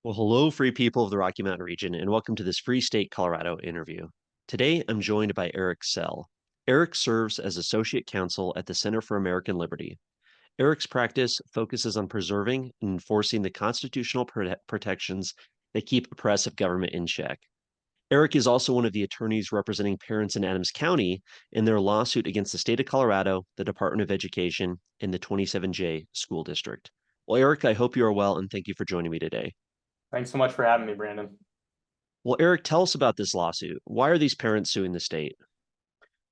Well, hello, free people of the Rocky Mountain region, and welcome to this Free State Colorado interview. Today, I'm joined by Eric Sell. Eric serves as Associate Counsel at the Center for American Liberty. Eric's practice focuses on preserving and enforcing the constitutional protections that keep oppressive government in check. Eric is also one of the attorneys representing parents in Adams County in their lawsuit against the state of Colorado, the Department of Education, and the 27J school district. Well, Eric, I hope you are well, and thank you for joining me today. Thanks so much for having me, Brandon. Well, Eric, tell us about this lawsuit. Why are these parents suing the state?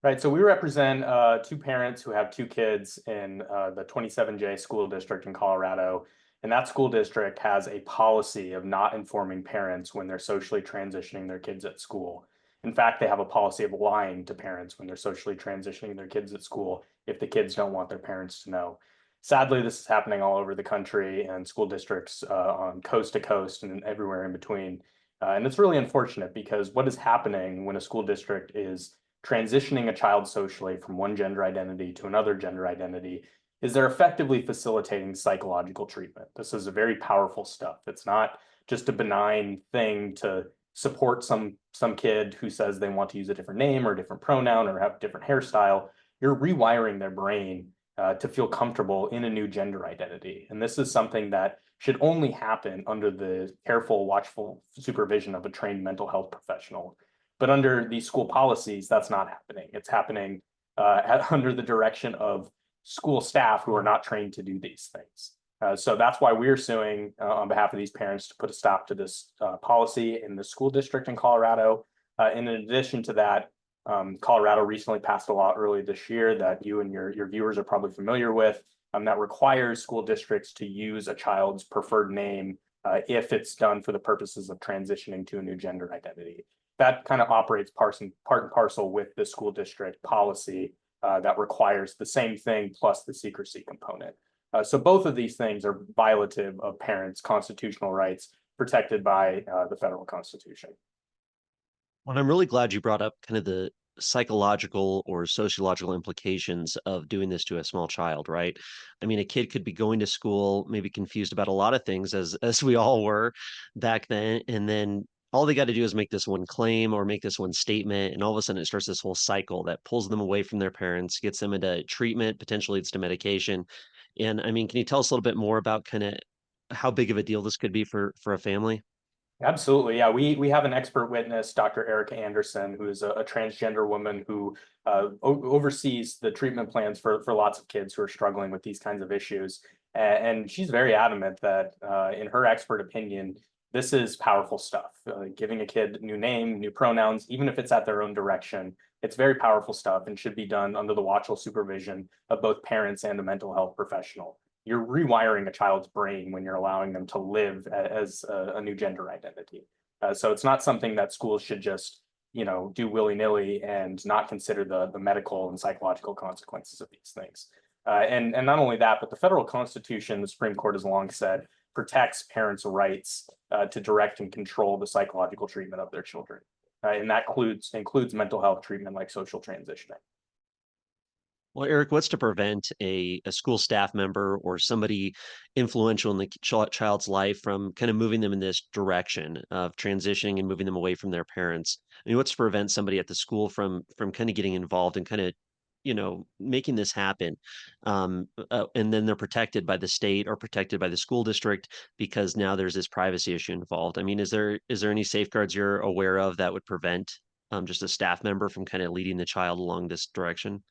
Right, so we represent two parents who have two kids in the 27J school district in Colorado. And that school district has a policy of not informing parents when they're socially transitioning their kids at school. In fact, they have a policy of lying to parents when they're socially transitioning their kids at school if the kids don't want their parents to know. Sadly, this is happening all over the country and school districts on coast to coast and everywhere in between. And it's really unfortunate because what is happening when a school district is transitioning a child socially from one gender identity to another gender identity is they're effectively facilitating psychological treatment. This is a very powerful stuff. It's not just a benign thing to support some kid who says they want to use a different name or a different pronoun or have a different hairstyle. You're rewiring their brain to feel comfortable in a new gender identity. And this is something that should only happen under the careful, watchful supervision of a trained mental health professional. But under these school policies, that's not happening. It's happening under the direction of school staff who are not trained to do these things. So that's why we're suing on behalf of these parents to put a stop to this policy in the school district in Colorado. And in addition to that, Colorado recently passed a law early this year that you and your viewers are probably familiar with that requires school districts to use a child's preferred name if it's done for the purposes of transitioning to a new gender identity. That kind of operates part and parcel with the school district policy that requires the same thing plus the secrecy component. So both of these things are violative of parents' constitutional rights protected by the federal constitution. Well, I'm really glad you brought up kind of the psychological or sociological implications of doing this to a small child, right? I mean, a kid could be going to school, maybe confused about a lot of things as we all were back then, and then all they got to do is make this one claim or make this one statement, and all of a sudden it starts this whole cycle that pulls them away from their parents, gets them into treatment, potentially leads to medication. And I mean, can you tell us a little bit more about kind of how big of a deal this could be for a family? Absolutely. Yeah, we have an expert witness, Dr. Erica Anderson, who is a transgender woman who oversees the treatment plans for lots of kids who are struggling with these kinds of issues. And she's very adamant that, in her expert opinion, this is powerful stuff. Giving a kid new name, new pronouns, even if it's at their own direction, it's very powerful stuff and should be done under the watchful supervision of both parents and a mental health professional. You're rewiring a child's brain when you're allowing them to live as a new gender identity. So it's not something that schools should just, do willy-nilly and not consider the medical and psychological consequences of these things. And not only that, but the federal constitution, the Supreme Court has long said, protects parents' rights to direct and control the psychological treatment of their children. And that includes mental health treatment like social transitioning. Well, Eric, what's to prevent a school staff member or somebody influential in the child's life from kind of moving them in this direction of transitioning and moving them away from their parents? I mean, what's to prevent somebody at the school from kind of getting involved and kind of, making this happen? And then they're protected by the state or protected by the school district because now there's this privacy issue involved. I mean, is there any safeguards you're aware of that would prevent just a staff member from kind of leading the child along this direction?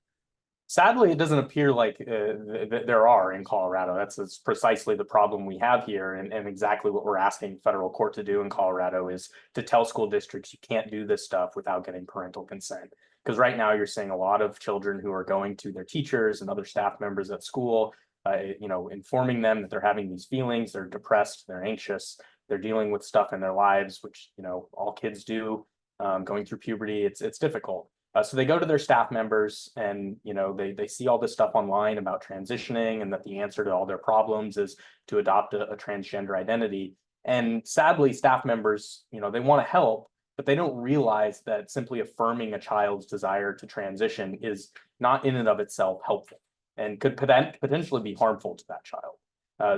Sadly, it doesn't appear like there are in Colorado. That's precisely the problem we have here, and exactly what we're asking federal court to do in Colorado is to tell school districts you can't do this stuff without getting parental consent. Because right now you're seeing a lot of children who are going to their teachers and other staff members at school, informing them that they're having these feelings, they're depressed, they're anxious, they're dealing with stuff in their lives, which all kids do, going through puberty. It's difficult. So they go to their staff members and they see all this stuff online about transitioning and that the answer to all their problems is to adopt a transgender identity. And sadly, staff members, they want to help, but they don't realize that simply affirming a child's desire to transition is not in and of itself helpful and could potentially be harmful to that child.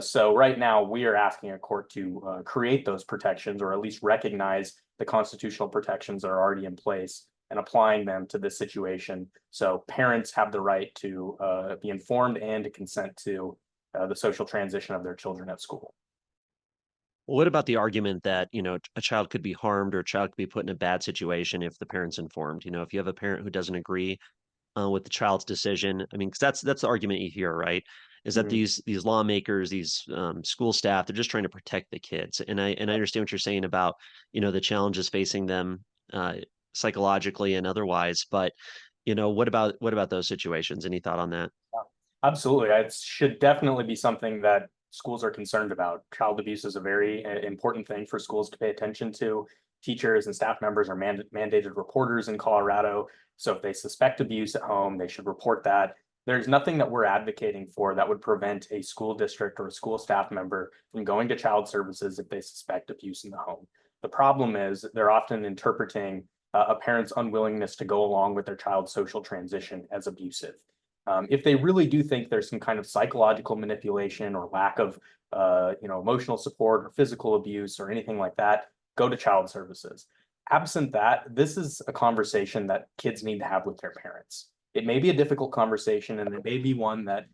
So right now we are asking a court to create those protections, or at least recognize the constitutional protections that are already in place and applying them to this situation. So parents have the right to be informed and to consent to the social transition of their children at school. What about the argument that, a child could be harmed or a child could be put in a bad situation if the parent's informed? If you have a parent who doesn't agree with the child's decision, I mean, 'cause that's the argument you hear, right? Is that Mhm. these lawmakers, these school staff, they're just trying to protect the kids. And I understand what you're saying about, the challenges facing them uh, psychologically and otherwise. But what about those situations? Any thought on that? Absolutely. It should definitely be something that schools are concerned about. Child abuse is a very important thing for schools to pay attention to. Teachers and staff members are mandated reporters in Colorado. So if they suspect abuse at home, they should report that. There's nothing that we're advocating for that would prevent a school district or a school staff member from going to child services if they suspect abuse in the home. The problem is they're often interpreting a parent's unwillingness to go along with their child's social transition as abusive. If they really do think there's some kind of psychological manipulation or lack of emotional support or physical abuse or anything like that, go to child services. Absent that, this is a conversation that kids need to have with their parents. It may be a difficult conversation, and it may be one that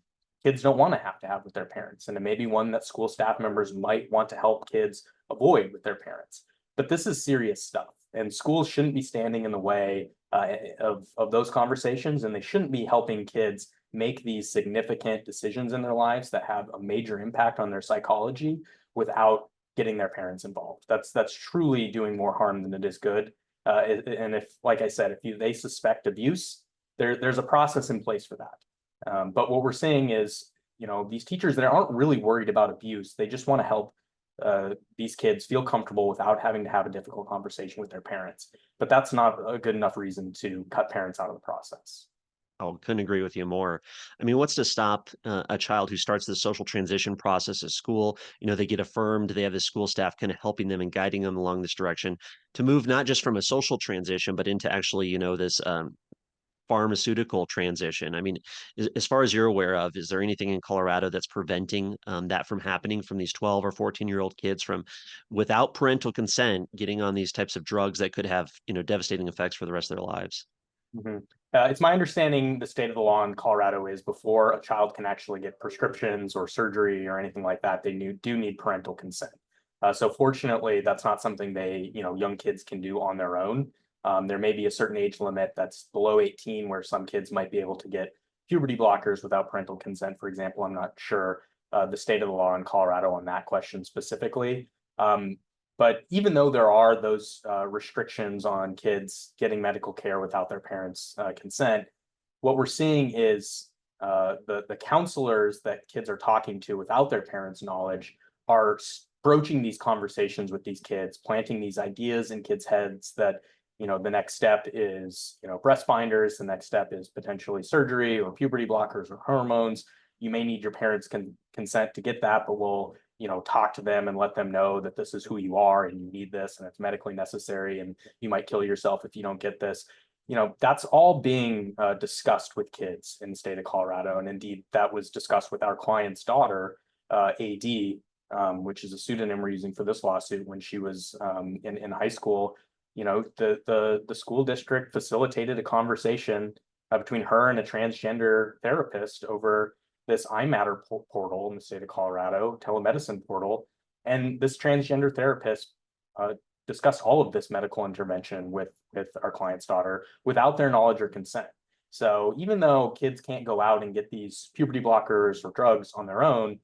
kids don't want to have with their parents, and it may be one that school staff members might want to help kids avoid with their parents. But this is serious stuff, and schools shouldn't be standing in the way of those conversations, and they shouldn't be helping kids make these significant decisions in their lives that have a major impact on their psychology without getting their parents involved. That's truly doing more harm than it is good. And if, like I said, they suspect abuse, there's a process in place for that. But what we're seeing is, these teachers that aren't really worried about abuse, they just want to help these kids feel comfortable without having to have a difficult conversation with their parents. But that's not a good enough reason to cut parents out of the process. Oh, couldn't agree with you more. I mean, what's to stop a child who starts the social transition process at school? They get affirmed, they have the school staff kind of helping them and guiding them along this direction to move not just from a social transition, but into actually, this pharmaceutical transition. I mean, as far as you're aware of, is there anything in Colorado that's preventing that from happening from these 12 or 14-year-old kids from, without parental consent, getting on these types of drugs that could have, devastating effects for the rest of their lives? Mhm. It's my understanding the state of the law in Colorado is before a child can actually get prescriptions or surgery or anything like that, do need parental consent. So fortunately, that's not something young kids can do on their own. There may be a certain age limit that's below 18 where some kids might be able to get puberty blockers without parental consent, for example. I'm not sure the state of the law in Colorado on that question specifically. Um, but even though there are those restrictions on kids getting medical care without their parents' consent, what we're seeing is the counselors that kids are talking to without their parents' knowledge are broaching these conversations with these kids, planting these ideas in kids' heads that the next step is breast binders, the next step is potentially surgery or puberty blockers or hormones. You may need your parents' consent to get that, but we'll talk to them and let them know that this is who you are and you need this and it's medically necessary and you might kill yourself if you don't get this. That's all being discussed with kids in the state of Colorado. And indeed, that was discussed with our client's daughter, AD, which is a pseudonym we're using for this lawsuit when she was in high school. The school district facilitated a conversation between her and a transgender therapist over this iMatter portal in the state of Colorado, telemedicine portal. And this transgender therapist discussed all of this medical intervention with our client's daughter without their knowledge or consent. So even though kids can't go out and get these puberty blockers or drugs on their own,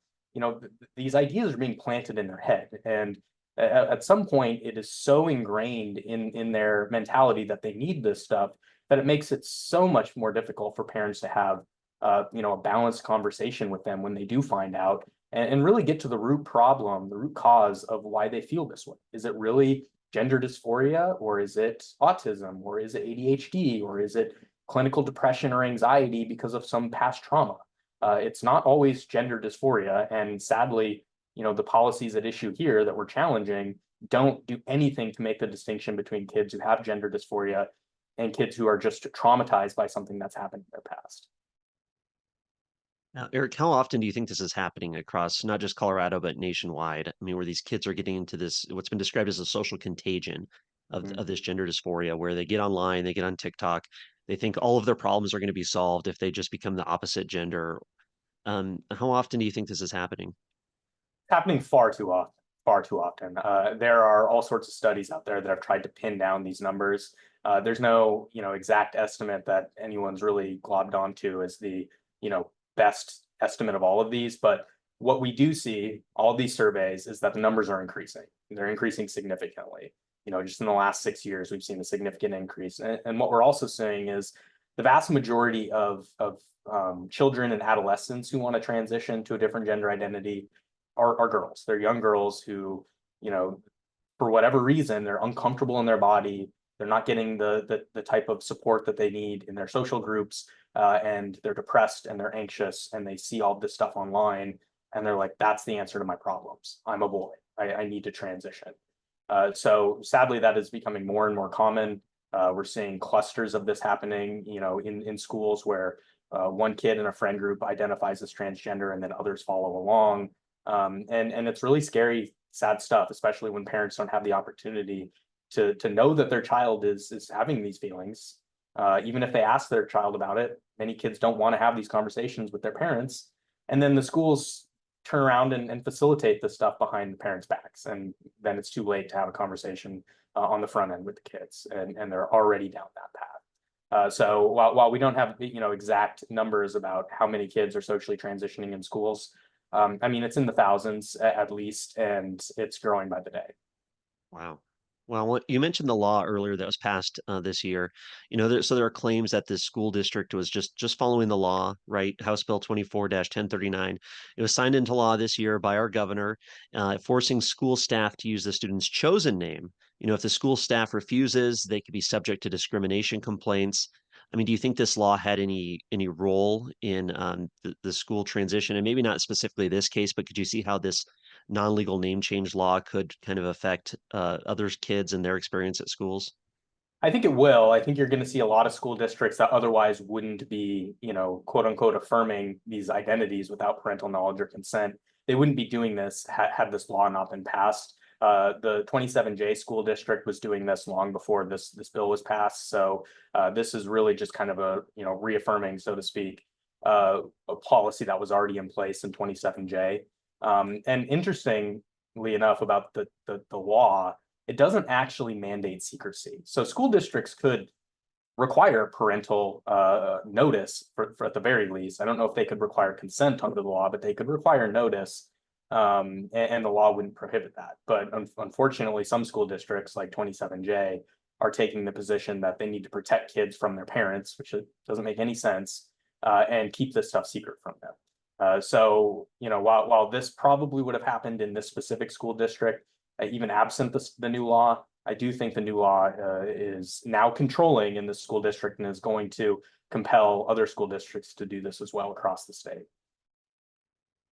these ideas are being planted in their head. And at some point, it is so ingrained in their mentality that they need this stuff that it makes it so much more difficult for parents to have a balanced conversation with them when they do find out and really get to the root problem, the root cause of why they feel this way. Is it really gender dysphoria, or is it autism, or is it ADHD, or is it clinical depression or anxiety because of some past trauma? It's not always gender dysphoria. And sadly, the policies at issue here that we're challenging don't do anything to make the distinction between kids who have gender dysphoria and kids who are just traumatized by something that's happened in their past. Now, Eric, how often do you think this is happening across not just Colorado, but nationwide? I mean, where these kids are getting into this, what's been described as a social contagion of Mhm. this gender dysphoria, where they get online, they get on TikTok, they think all of their problems are going to be solved if they just become the opposite gender. How often do you think this is happening? Happening far too often, far too often. There are all sorts of studies out there that have tried to pin down these numbers. There's no, exact estimate that anyone's really globbed onto as the, best estimate of all of these. But what we do see, all these surveys, is that the numbers are increasing. They're increasing significantly. Just in the last 6 years, we've seen a significant increase. And what we're also seeing is the vast majority of children and adolescents who want to transition to a different gender identity are girls. They're young girls who, you know, for whatever reason, they're uncomfortable in their body. They're not getting the type of support that they need in their social groups, and they're depressed and they're anxious, and they see all this stuff online, and they're like, "That's the answer to my problems. I'm a boy. I need to transition." So sadly, that is becoming more and more common. We're seeing clusters of this happening, in schools where one kid in a friend group identifies as transgender, and then others follow along. And it's really scary, sad stuff, especially when parents don't have the opportunity to know that their child is having these feelings. Even if they ask their child about it, many kids don't want to have these conversations with their parents. And then the schools turn around and facilitate this stuff behind the parents' backs. And then it's too late to have a conversation on the front end with the kids, and they're already down that path. So while we don't have exact numbers about how many kids are socially transitioning in schools, I mean, it's in the thousands at least, and it's growing by the day. Wow. Well, what you mentioned the law earlier that was passed this year. So there are claims that this school district was just following the law, right? House Bill 24-1039. It was signed into law this year by our governor, forcing school staff to use the student's chosen name. If the school staff refuses, they could be subject to discrimination complaints. I mean, do you think this law had any role in the school transition? And maybe not specifically this case, but could you see how this non-legal name change law could kind of affect others kids and their experience at schools? I think it will. I think you're going to see a lot of school districts that otherwise wouldn't be, quote unquote, affirming these identities without parental knowledge or consent. They wouldn't be doing this had this law not been passed. The 27J school district was doing this long before this bill was passed. So this is really just kind of a reaffirming, so to speak, a policy that was already in place in 27J. And interestingly enough, about the law, it doesn't actually mandate secrecy. So school districts could require parental notice for at the very least. I don't know if they could require consent under the law, but they could require notice, and the law wouldn't prohibit that. But unfortunately, some school districts like 27J are taking the position that they need to protect kids from their parents, which doesn't make any sense, and keep this stuff secret from them. So, while this probably would have happened in this specific school district, even absent the new law, I do think the new law is now controlling in the school district and is going to compel other school districts to do this as well across the state.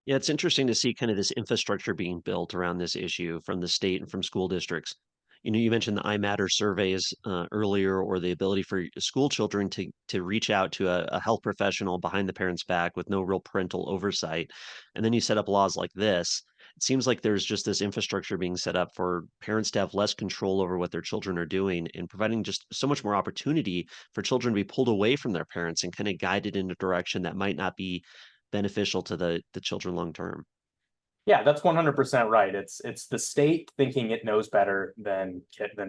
Yeah, it's interesting to see kind of this infrastructure being built around this issue from the state and from school districts. You mentioned the iMatter surveys earlier, or the ability for school children to reach out to a health professional behind the parent's back with no real parental oversight. And then you set up laws like this. It seems like there's just this infrastructure being set up for parents to have less control over what their children are doing, and providing just so much more opportunity for children to be pulled away from their parents and kind of guided in a direction that might not be beneficial to the children long term. Yeah, that's 100% right. It's the state thinking it knows better than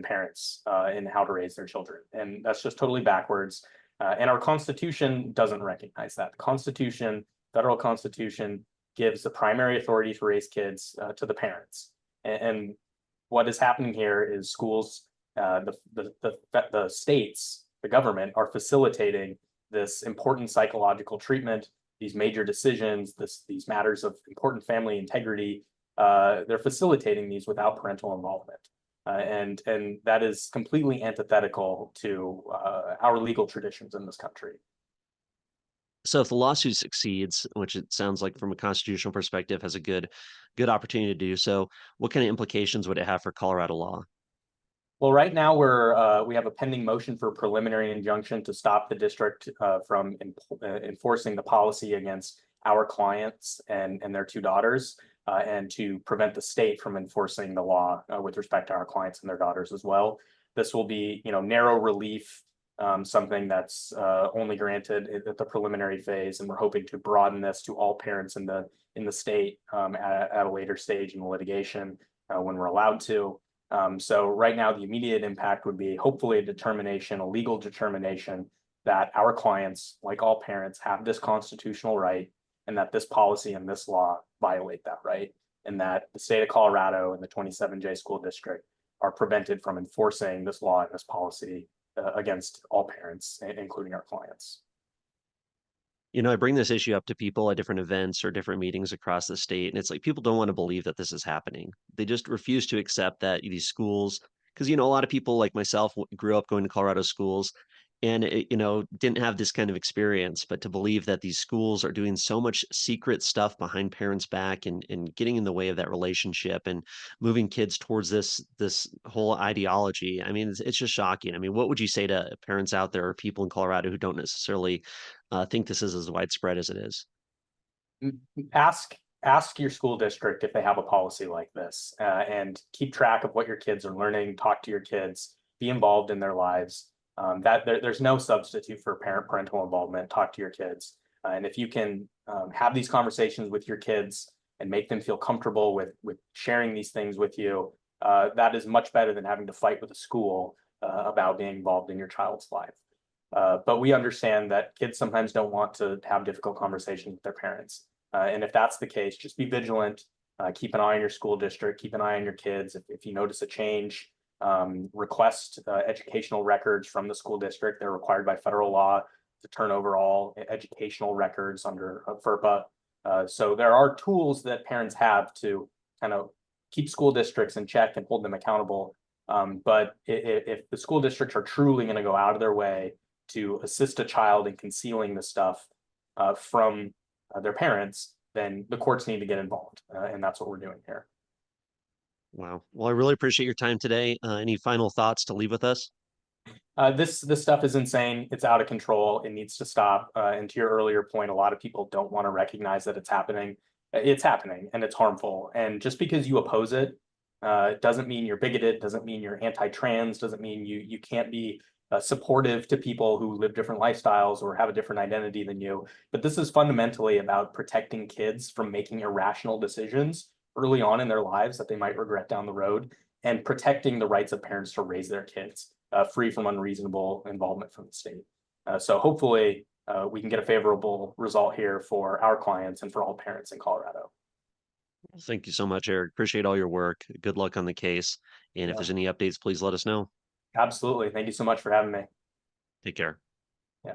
parents in how to raise their children, and that's just totally backwards. And our Constitution doesn't recognize that. The Constitution, federal Constitution, gives the primary authority to raise kids to the parents. And what is happening here is schools, the states, the government are facilitating this important psychological treatment, these major decisions, these matters of important family integrity. They're facilitating these without parental involvement. And that is completely antithetical to our legal traditions in this country. So if the lawsuit succeeds, which it sounds like from a constitutional perspective has a good opportunity to do so, what kind of implications would it have for Colorado law? Well, right now we have a pending motion for preliminary injunction to stop the district from enforcing the policy against our clients and their two daughters, and to prevent the state from enforcing the law with respect to our clients and their daughters as well. This will be, narrow relief, something that's only granted at the preliminary phase, and we're hoping to broaden this to all parents in the state at a later stage in the litigation when we're allowed to. So right now, the immediate impact would be hopefully a legal determination that our clients, like all parents, have this constitutional right, and that this policy and this law violate that right, and that the state of Colorado and the 27J school district are prevented from enforcing this law and this policy against all parents, including our clients. I bring this issue up to people at different events or different meetings across the state, and it's like people don't want to believe that this is happening. They just refuse to accept that these schools, because a lot of people like myself grew up going to Colorado schools, and didn't have this kind of experience. But to believe that these schools are doing so much secret stuff behind parents' back and getting in the way of that relationship and moving kids towards this whole ideology, I mean, it's just shocking. I mean, what would you say to parents out there or people in Colorado who don't necessarily think this is as widespread as it is? Ask your school district if they have a policy like this, and keep track of what your kids are learning. Talk to your kids, be involved in their lives. There's no substitute for parental involvement. Talk to your kids, and if you can have these conversations with your kids and make them feel comfortable with sharing these things with you, that is much better than having to fight with a school about being involved in your child's life. But we understand that kids sometimes don't want to have difficult conversations with their parents. And if that's the case, just be vigilant. Keep an eye on your school district. Keep an eye on your kids. If you notice a change, request educational records from the school district. They're required by federal law to turn over all educational records under FERPA. So there are tools that parents have to kind of keep school districts in check and hold them accountable. But if the school districts are truly going to go out of their way to assist a child in concealing the stuff from their parents, then the courts need to get involved. And that's what we're doing here. Wow. Well, I really appreciate your time today. Any final thoughts to leave with us? This stuff is insane. It's out of control. It needs to stop. And to your earlier point, a lot of people don't want to recognize that it's happening. It's happening and it's harmful. And just because you oppose it doesn't mean you're bigoted, doesn't mean you're anti-trans, doesn't mean you can't be supportive to people who live different lifestyles or have a different identity than you. But this is fundamentally about protecting kids from making irrational decisions early on in their lives that they might regret down the road, and protecting the rights of parents to raise their kids free from unreasonable involvement from the state. So hopefully we can get a favorable result here for our clients and for all parents in Colorado. Thank you so much, Eric. Appreciate all your work. Good luck on the case. And if Yeah, there's any updates, please let us know. absolutely. Thank you so much for having me. Take care.